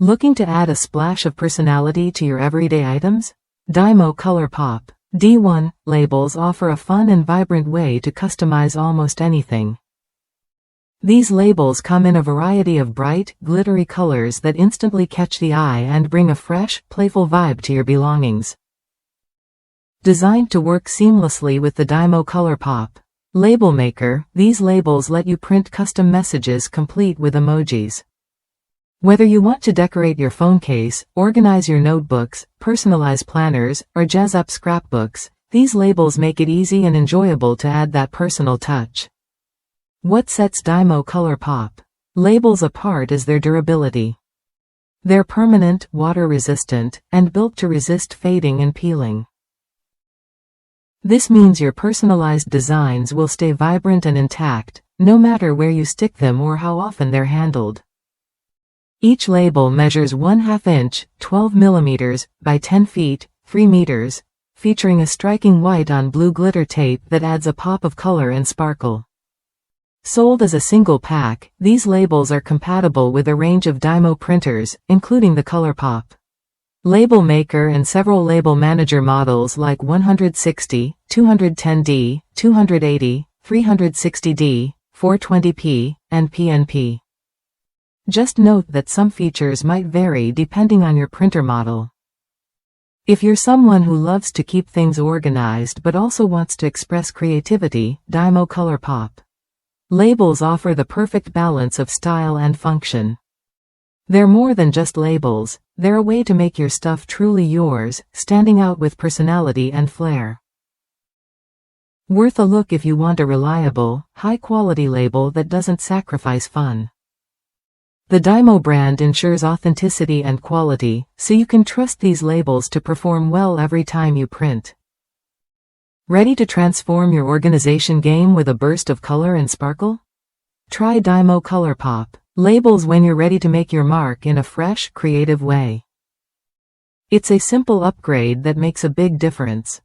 Looking to add a splash of personality to your everyday items? DYMO COLORPOP D1 labels offer a fun and vibrant way to customize almost anything. These labels come in a variety of bright, glittery colors that instantly catch the eye and bring a fresh, playful vibe to your belongings. Designed to work seamlessly with the DYMO COLORPOP Label Maker, these labels let you print custom messages complete with emojis. Whether you want to decorate your phone case, organize your notebooks, personalize planners, or jazz up scrapbooks, these labels make it easy and enjoyable to add that personal touch. What sets DYMO COLORPOP labels apart is their durability. They're permanent, water-resistant, and built to resist fading and peeling. This means your personalized designs will stay vibrant and intact, no matter where you stick them or how often they're handled. Each label measures 1/2 inch, 12 mm, by 10 feet, 3 meters, featuring a striking white on blue glitter tape that adds a pop of color and sparkle. Sold as a single pack, these labels are compatible with a range of DYMO printers, including the COLORPOP Label Maker and several Label Manager models like 160, 210D, 280, 360D, 420p, and PNP. Just note that some features might vary depending on your printer model. If you're someone who loves to keep things organized but also wants to express creativity, DYMO COLORPOP labels offer the perfect balance of style and function. They're more than just labels, they're a way to make your stuff truly yours, standing out with personality and flair. Worth a look if you want a reliable, high-quality label that doesn't sacrifice fun. The DYMO brand ensures authenticity and quality, so you can trust these labels to perform well every time you print. Ready to transform your organization game with a burst of color and sparkle? Try DYMO COLORPOP labels when you're ready to make your mark in a fresh, creative way. It's a simple upgrade that makes a big difference.